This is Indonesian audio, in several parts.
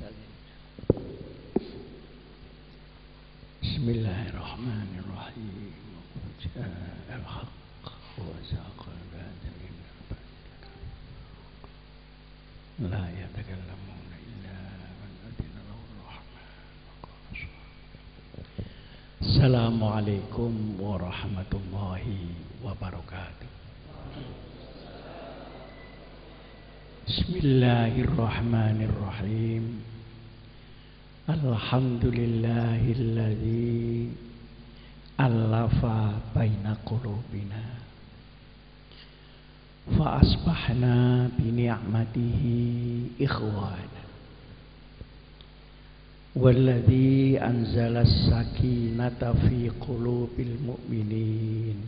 Salim. Bismillahirrahmanirrahim. Ja'al haqq wa zaqal batil. La yatakallamuna illa man adina lahu rahman. Assalamualaikum warahmatullahi wabarakatuh. Bismillahirrahmanirrahim. Alhamdulillahilladzi allafa baina qulubina fa asbahna bi ni'matihi ikhwana walladzi anzala as-sakinata fi qulubil mu'minin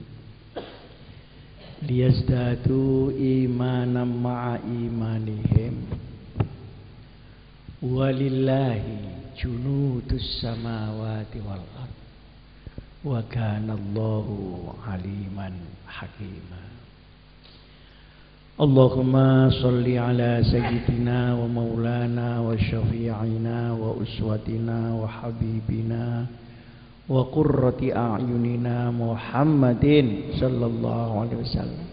liyazdadu imanan ma'a imanihim walillahi junudus samawati wal ard wa kana Allahu aliman hakima. Allahumma salli ala sayyidina wa maulana wa syafi'ina wa uswatina wa habibina wa qurrati a'yunina Muhammadin sallallahu alaihi wasallam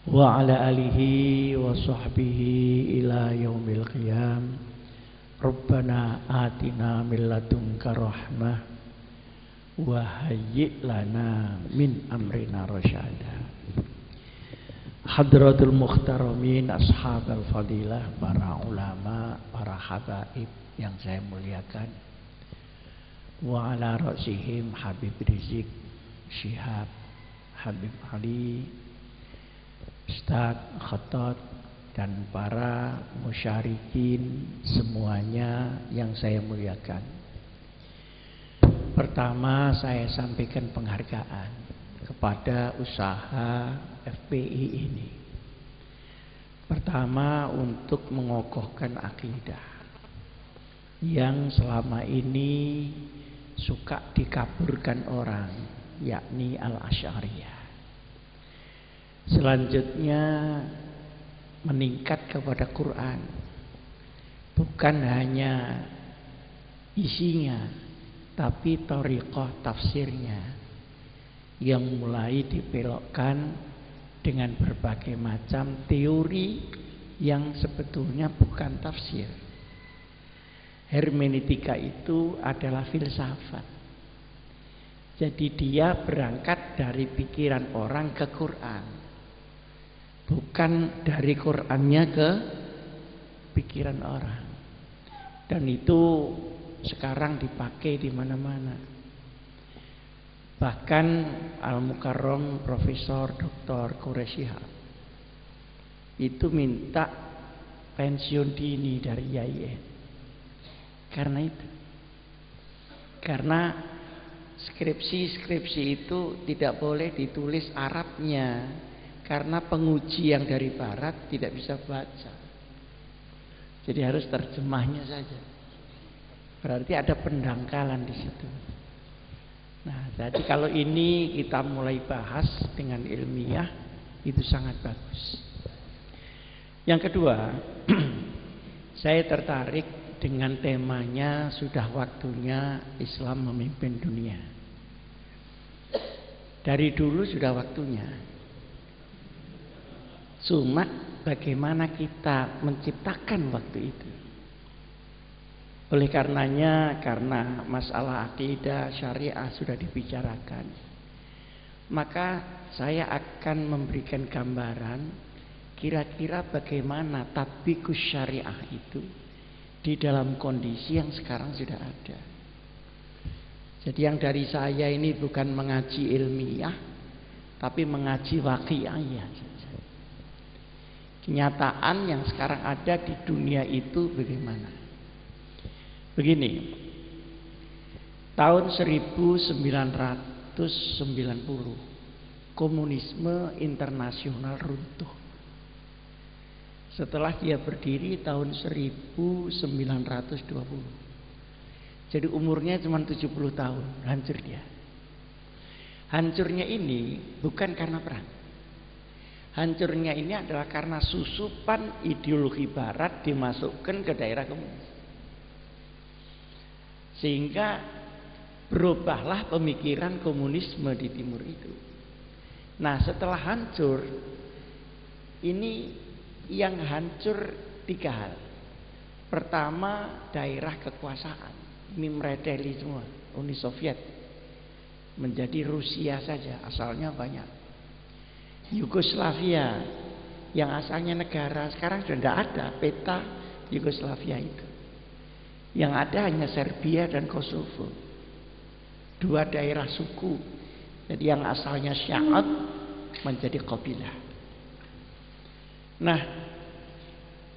wa ala alihi wa sahbihi ila yaumil qiyam. Rabbana atina min ladunka rahmah wa hayyi' lana min amrina rasyada. Hadratul muhtaramin, ashabal fadilah, para ulama, para habaib yang saya muliakan. Wa ala ra'sihim Habib Rizik Syihab, Habib Ali, Ustaz Khattat, dan para musyarikin semuanya yang saya muliakan. Pertama, saya sampaikan penghargaan kepada usaha FPI ini. Pertama, untuk mengokohkan akidah yang selama ini suka dikaburkan orang, yakni Al-Asy'ariyah. Selanjutnya meningkat kepada Quran, bukan hanya isinya, tapi thariqah tafsirnya yang mulai dibelokkan dengan berbagai macam teori yang sebetulnya bukan tafsir. Hermeneutika itu adalah filsafat. Jadi dia berangkat dari pikiran orang ke Quran, bukan dari Qurannya ke pikiran orang. Dan itu sekarang dipakai di mana-mana. Bahkan Al-Mukarram Profesor Dr. Quraish Shihab itu minta pensiun dini dari IAIN. Karena itu. Karena skripsi itu tidak boleh ditulis Arabnya, karena penguji yang dari barat tidak bisa baca. Jadi harus terjemahnya saja. Berarti ada pendangkalan di situ. Nah, jadi kalau ini kita mulai bahas dengan ilmiah, itu sangat bagus. Yang kedua, saya tertarik dengan temanya sudah waktunya Islam memimpin dunia. Dari dulu sudah waktunya. Cuma bagaimana kita menciptakan waktu itu. Oleh karenanya, karena masalah akidah syariah sudah dibicarakan, maka saya akan memberikan gambaran kira-kira bagaimana tatbikus syariah itu di dalam kondisi yang sekarang sudah ada. Jadi yang dari saya ini bukan mengaji ilmiah, tapi mengaji waqi'iyah. Kenyataan yang sekarang ada di dunia itu bagaimana? Begini, tahun 1990 komunisme internasional runtuh. Setelah dia berdiri tahun 1920. Jadi umurnya cuma 70 tahun, hancur dia. Hancurnya ini bukan karena perang, Hancurnya ini adalah karena susupan ideologi barat dimasukkan ke daerah komunis. Sehingga berubahlah pemikiran komunisme di timur itu. Nah, setelah hancur, ini yang hancur 3 hal. Pertama, daerah kekuasaan. Ini mereteli semua. Uni Soviet menjadi Rusia saja, asalnya banyak. Yugoslavia yang asalnya negara, sekarang sudah tidak ada peta Yugoslavia itu. Yang ada hanya Serbia dan Kosovo, 2 daerah suku. Jadi yang asalnya Syiat menjadi Qabilah. Nah,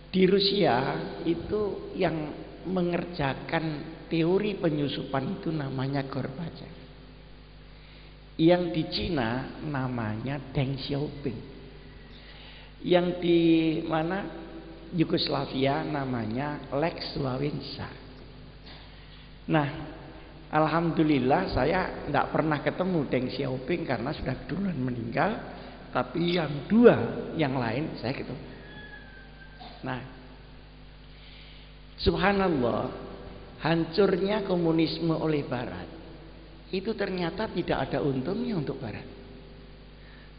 di Rusia itu yang mengerjakan teori penyusupan itu namanya Gorbachev. Yang di Cina namanya Deng Xiaoping. Yang di mana Yugoslavia namanya Lech Wałęsa. Nah, alhamdulillah saya tidak pernah ketemu Deng Xiaoping karena sudah duluan meninggal. Tapi yang 2 yang lain saya ketemu. Nah, subhanallah, hancurnya komunisme oleh Barat itu ternyata tidak ada untungnya untuk Barat.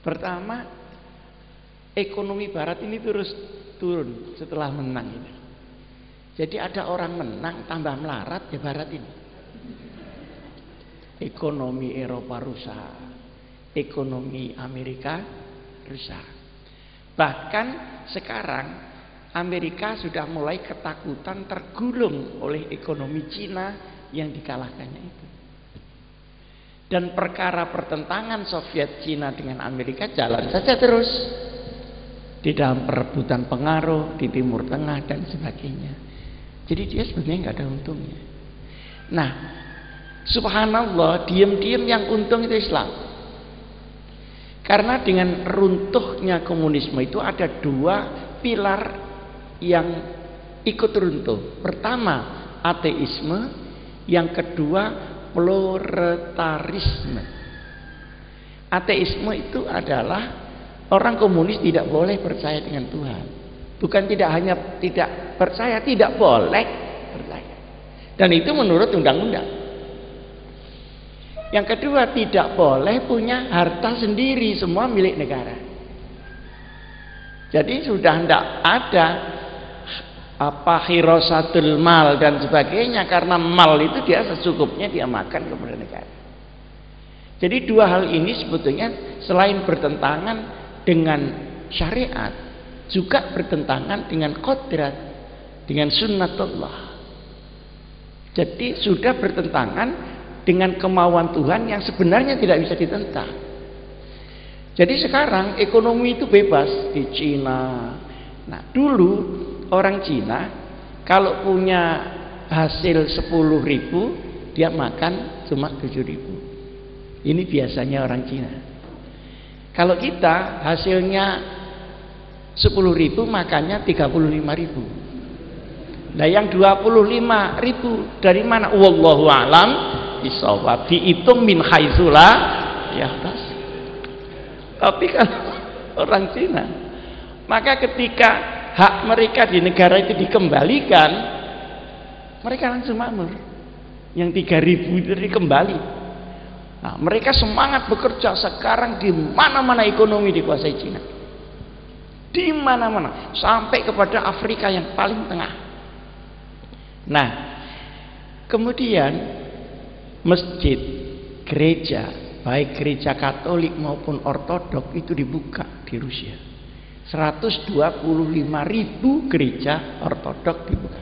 Pertama, ekonomi Barat ini terus turun setelah menang ini. Jadi ada orang menang tambah melarat ya Barat ini. Ekonomi Eropa rusak, ekonomi Amerika rusak. Bahkan sekarang Amerika sudah mulai ketakutan tergulung oleh ekonomi Cina yang dikalahkannya itu. Dan perkara pertentangan Soviet Cina dengan Amerika jalan saja terus di dalam perebutan pengaruh di Timur Tengah dan sebagainya. Jadi dia sebenarnya nggak ada untungnya. Nah, subhanallah, diam-diam yang untung itu Islam. Karena dengan runtuhnya komunisme itu ada 2 pilar yang ikut runtuh. Pertama, ateisme. Yang kedua, proletarisme. Ateisme itu adalah orang komunis tidak boleh percaya dengan Tuhan. Bukan tidak hanya tidak percaya, tidak boleh percaya. Dan itu menurut undang-undang. Yang kedua, tidak boleh punya harta sendiri, semua milik negara. Jadi sudah tidak ada hirasatul mal dan sebagainya, karena mal itu dia secukupnya dia makan kepada negara. Jadi 2 hal ini sebetulnya selain bertentangan dengan syariat, juga bertentangan dengan kodrat, dengan sunnatullah. Jadi sudah bertentangan dengan kemauan Tuhan yang sebenarnya tidak bisa ditentang. Jadi sekarang ekonomi itu bebas di Cina. Nah, dulu orang Cina kalau punya hasil 10.000 dia makan cuma 7.000. Ini biasanya orang Cina. Kalau kita hasilnya 10.000 makannya 35.000. Nah, yang 25.000 dari mana? Wallahu a'lam bishawab. Dihitung min haitsula ya tas. Tapi kan orang Cina, maka ketika hak mereka di negara itu dikembalikan, mereka langsung makmur. Yang 3.000 itu dikembali. Nah, mereka semangat bekerja. Sekarang di mana-mana ekonomi dikuasai Cina. Di mana-mana, sampai kepada Afrika yang paling tengah. Nah, kemudian masjid, gereja, baik gereja Katolik maupun Ortodok itu dibuka di Rusia. 125.000 gereja Ortodok dibuka.